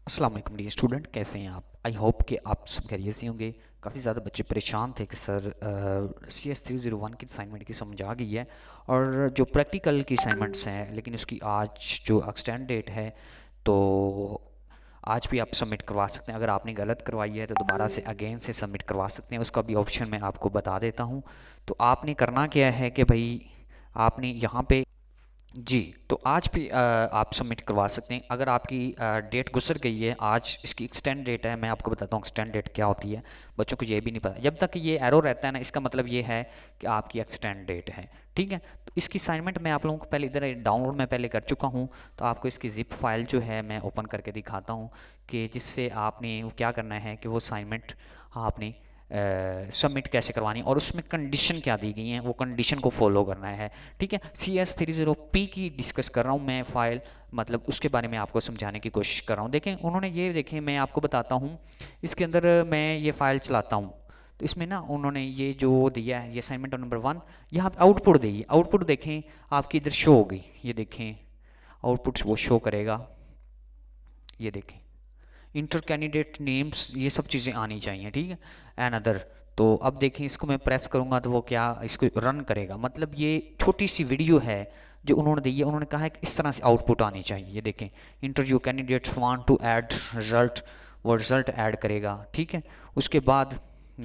अस्सलाम वालेकुम dear student, कैसे हैं आप? आई होप कि आप सब खैरियत से होंगे। काफ़ी ज़्यादा बच्चे परेशान थे कि सर CS 301 की असाइनमेंट की समझ आ गई है और जो प्रैक्टिकल की असाइनमेंट्स हैं, लेकिन उसकी आज जो एक्सटेंड डेट है, तो आज भी आप सबमिट करवा सकते हैं। अगर आपने गलत करवाई है तो दोबारा से अगेन से सबमिट करवा सकते हैं। उसका भी ऑप्शन मैं आपको बता देता हूँ। तो आपने करना क्या है कि भाई आपने यहाँ पे जी, तो आज भी आप सबमिट करवा सकते हैं। अगर आपकी डेट गुजर गई है, आज इसकी एक्सटेंड डेट है। मैं आपको बताता हूँ एक्सटेंड डेट क्या होती है। बच्चों को ये भी नहीं पता। जब तक ये एरो रहता है ना, इसका मतलब ये है कि आपकी एक्सटेंड डेट है। ठीक है, तो इसकी असाइनमेंट मैं आप लोगों को पहले इधर डाउनलोड में पहले कर चुका हूँ। तो आपको इसकी जिप फाइल जो है मैं ओपन करके दिखाता हूँ कि जिससे आपने क्या करना है कि वो असाइनमेंट आपने सबमिट कैसे करवानी है और उसमें कंडीशन क्या दी गई हैं, वो कंडीशन को फॉलो करना है। ठीक है, CS 30P की डिस्कस कर रहा हूँ मैं फाइल, मतलब उसके बारे में आपको समझाने की कोशिश कर रहा हूँ। देखें उन्होंने ये, देखें मैं आपको बताता हूँ। इसके अंदर मैं ये फ़ाइल चलाता हूँ तो इसमें ना उन्होंने ये जो दिया है, ये असाइनमेंट नंबर 1, यहाँ पे आउटपुट दी है। आउटपुट देखें आपकी इधर शो हो गई, ये देखें आउटपुट वो शो करेगा। ये देखें इंटर कैंडिडेट नेम्स, ये सब चीज़ें आनी चाहिए। ठीक है, एन अदर। तो अब देखें इसको मैं प्रेस करूँगा तो वो क्या इसको रन करेगा। मतलब ये छोटी सी वीडियो है जो उन्होंने दी है। उन्होंने कहा है कि इस तरह से आउटपुट आनी चाहिए। ये देखें interview candidates want to add result, वो रिजल्ट ऐड करेगा। ठीक है, उसके बाद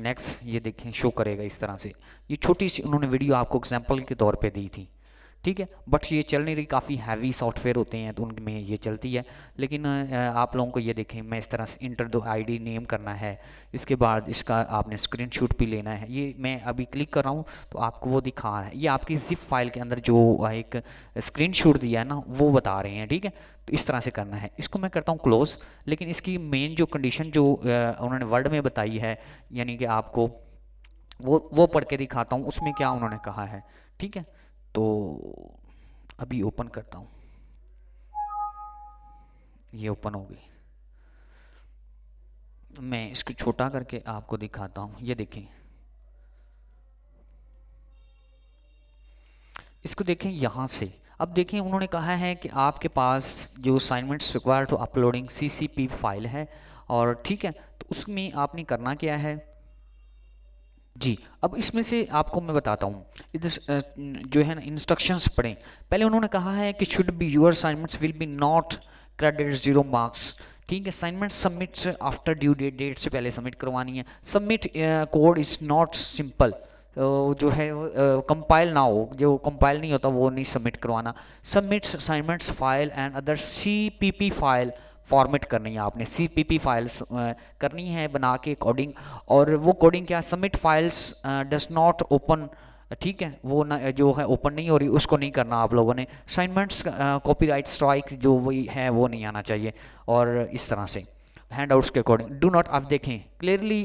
नेक्स्ट ये देखें शो करेगा इस तरह से। ये छोटी सी उन्होंने वीडियो आपको एग्जाम्पल के तौर पर दी थी। ठीक है, बट ये चल नहीं रही, काफ़ी हैवी सॉफ्टवेयर होते हैं तो उनमें ये चलती है। लेकिन आप लोगों को ये देखें, मैं इस तरह से इंटर दो आईडी नेम करना है। इसके बाद इसका आपने स्क्रीनशॉट भी लेना है। ये मैं अभी क्लिक कर रहा हूँ तो आपको वो दिखा रहा है। ये आपकी जिप फाइल के अंदर जो एक स्क्रीनशॉट दिया है ना, वो बता रहे हैं। ठीक है, तो इस तरह से करना है। इसको मैं करता हूँ क्लोज। लेकिन इसकी मेन जो कंडीशन जो उन्होंने वर्ड में बताई है, यानी कि आपको वो पढ़ के दिखाता हूँ उसमें क्या उन्होंने कहा है। ठीक है, तो अभी ओपन करता हूँ। ये ओपन हो गई। मैं इसको छोटा करके आपको दिखाता हूँ। ये देखें, इसको देखें यहाँ से। अब देखें उन्होंने कहा है कि आपके पास जो assignments require to uploading CCP file है। और ठीक है, तो उसमें आपने करना क्या है जी। अब इसमें से आपको मैं बताता हूँ, इधर जो है ना इंस्ट्रक्शंस पढ़ें। पहले उन्होंने कहा है कि should be your assignments will be not credit 0 marks. ठीक है, assignment submit after due date, date से पहले सबमिट करवानी है। Submit code is not simple, जो है कंपाइल ना हो, जो कंपाइल नहीं होता वो नहीं सबमिट करवाना। Submit assignments file and other CPP file format करनी है आपने। CPP फाइल्स करनी है बना के कोडिंग। और वो कोडिंग क्या, submit files does not open. ठीक है, वो ना जो है ओपन नहीं हो रही, उसको नहीं करना आप लोगों ने। असाइनमेंट्स कॉपीराइट स्ट्राइक जो वही है वो नहीं आना चाहिए। और इस तरह से हैंडआउट्स के अकॉर्डिंग डू नॉट, आप देखें clearly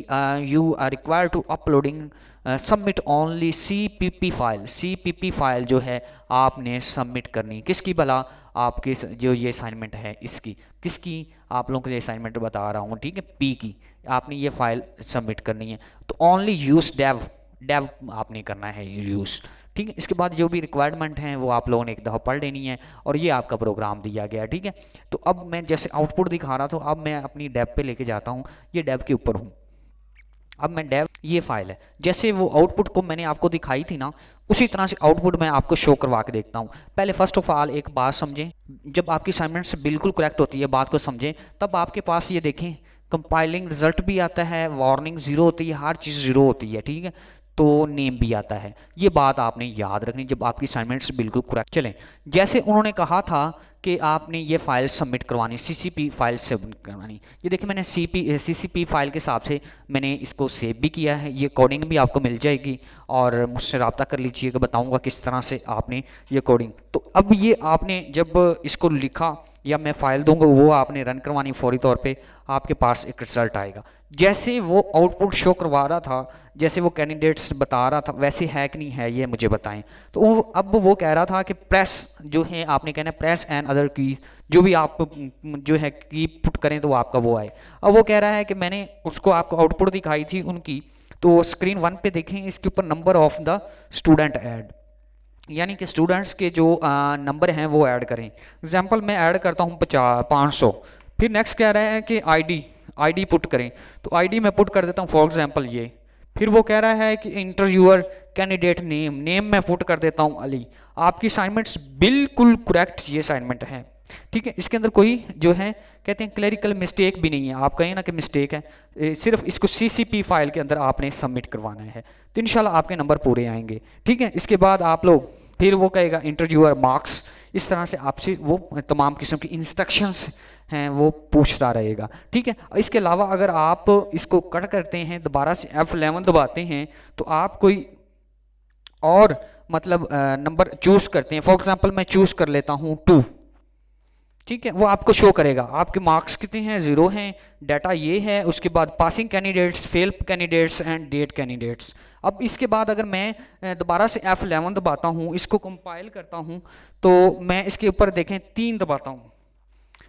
you are require to uploading submit only CPP file. CPP file जो है आपने सबमिट करनी किसकी भला, आपके जो ये असाइनमेंट है इसकी, किसकी, आप लोगों को ये असाइनमेंट बता रहा हूँ। ठीक है, P की आपने ये फाइल सबमिट करनी है। तो ओनली यूज डेव, डेव आपने करना है यूज़। ठीक है, इसके बाद जो भी रिक्वायरमेंट हैं वो आप लोगों ने एक दफ़ा पढ़ लेनी है। और ये आपका प्रोग्राम दिया गया। ठीक है, तो अब मैं जैसे आउटपुट दिखा रहा था, अब मैं अपनी डेव पे लेके जाता हूँ। ये डेव के ऊपर हूँ। अब मैं डेव, ये फाइल है, जैसे वो आउटपुट को मैंने आपको दिखाई थी ना, उसी तरह से आउटपुट मैं आपको शो करवा के देखता हूँ। पहले फर्स्ट ऑफ ऑल एक बात समझें, जब आपकी असाइनमेंट्स बिल्कुल करेक्ट होती है, बात को समझें, तब आपके पास ये देखें कंपाइलिंग रिजल्ट भी आता है, वार्निंग ज़ीरो होती है, हर चीज़ ज़ीरो होती है। ठीक है, तो नेम भी आता है। ये बात आपने याद रखनी जब आपकी असाइनमेंट्स बिल्कुल करेक्ट चलें। जैसे उन्होंने कहा था कि आपने ये फाइल सबमिट करवानी, CCP फाइल सबमिट करवानी। ये देखिए मैंने CCP फाइल के हिसाब से मैंने इसको सेव भी किया है। ये कोडिंग भी आपको मिल जाएगी और मुझसे रब्ता कर लीजिएगा, बताऊंगा किस तरह से आपने ये कोडिंग। तो अब ये आपने जब इसको लिखा या मैं फाइल दूंगा, वो आपने रन करवानी फौरी तौर पे, आपके पास एक रिजल्ट आएगा। जैसे वो आउटपुट शो करवा रहा था, जैसे वो कैंडिडेट्स बता रहा था, वैसे है कि नहीं है ये मुझे बताएं। तो अब वो कह रहा था कि प्रेस जो है आपने कहना प्रेस एंड अदर की, जो भी आप जो है की पुट करें तो आपका वो आए। अब वो कह रहा है कि मैंने उसको आपको आउटपुट दिखाई थी उनकी, तो स्क्रीन 1 पे देखें, इसके ऊपर number of the student add, यानी कि स्टूडेंट्स के जो नंबर हैं वो ऐड करें। एग्जाम्पल मैं ऐड करता हूँ 500। फिर नेक्स्ट कह रहा है कि आईडी पुट करें, तो आईडी मैं पुट कर देता हूँ फॉर एग्जांपल ये। फिर वो कह रहा है कि इंटर यूर कैंडिडेट नेम मैं पुट कर देता हूँ अली। आपकी असाइनमेंट्स बिल्कुल करेक्ट ये असाइनमेंट है, ठीक है। इसके अंदर कोई जो है कहते हैं क्लरिकल मिस्टेक भी नहीं है। आप कहें ना कि मिस्टेक है, सिर्फ इसको सीसीपी फाइल के अंदर आपने सबमिट करवाना है, तो इंशाल्लाह आपके नंबर पूरे आएंगे, ठीक है। इसके बाद आप लोग फिर वो कहेगा इंटर यूर मार्क्स, इस तरह से आपसे वो तमाम किस्म की इंस्ट्रक्शंस हैं वो पूछता रहेगा, ठीक है। इसके अलावा अगर आप इसको कट करते हैं, दोबारा से F11 दबाते हैं, तो आप कोई और मतलब नंबर चूज करते हैं। फॉर एग्जांपल मैं चूज कर लेता हूँ 2, ठीक है। वो आपको शो करेगा आपके मार्क्स कितने हैं, 0 हैं, डाटा ये है। उसके बाद passing candidates, fail candidates and date candidates. अब इसके बाद अगर मैं दोबारा से F11 दबाता हूँ, इसको कंपाइल करता हूँ, तो मैं इसके ऊपर देखें 3 दबाता हूँ,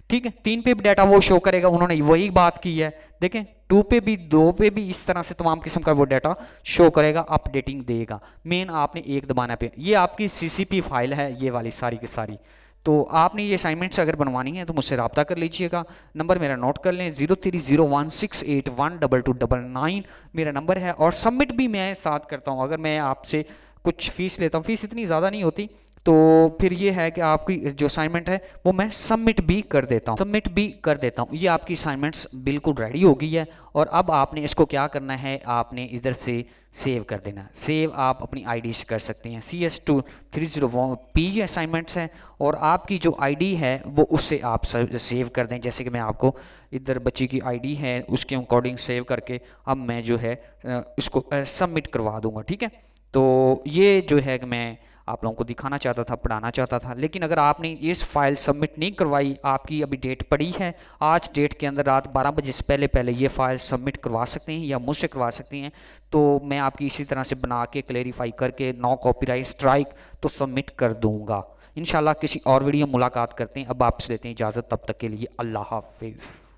ठीक है। 3 पे भी डाटा वो शो करेगा, उन्होंने वही बात की है। देखें 2 पे भी, 2 पे भी इस तरह से तमाम किस्म का वो डाटा शो करेगा, अपडेटिंग देगा। मेन आपने 1 दबाना पे। ये आपकी सीसीपी फाइल है ये वाली सारी की सारी। तो आपने ये असाइनमेंट्स अगर बनवानी है तो मुझसे रब्ता कर लीजिएगा। नंबर मेरा नोट कर लें 0301681299 मेरा नंबर है। और सबमिट भी मैं साथ करता हूँ। अगर मैं आपसे कुछ फ़ीस लेता हूँ, फ़ीस इतनी ज़्यादा नहीं होती, तो फिर ये है कि आपकी जो असाइनमेंट है वो मैं सबमिट भी कर देता हूँ। ये आपकी असाइनमेंट्स बिल्कुल रेडी हो गई है। और अब आपने इसको क्या करना है, आपने इधर से सेव कर देना। सेव आप अपनी आईडी से कर सकते हैं। CS2301P ये असाइनमेंट्स हैं और आपकी जो आईडी है वो उससे आप सेव कर दें। जैसे कि मैं आपको इधर बच्ची की आईडी है उसके अकॉर्डिंग सेव करके अब मैं जो है इसको सबमिट करवा दूंगा, ठीक है। तो ये जो है कि मैं आप लोगों को दिखाना चाहता था, पढ़ाना चाहता था। लेकिन अगर आपने इस फाइल सबमिट नहीं करवाई, आपकी अभी डेट पड़ी है, आज डेट के अंदर रात 12 बजे से पहले पहले ये फाइल सबमिट करवा सकते हैं या मुझसे करवा सकते हैं। तो मैं आपकी इसी तरह से बना के क्लेरिफाई करके नो कॉपीराइट स्ट्राइक तो सबमिट कर दूंगा। इंशाल्लाह किसी और वीडियो मुलाकात करते हैं। अब आपसे लेते हैं इजाज़त, तब तक के लिए अल्लाह हाफिज़।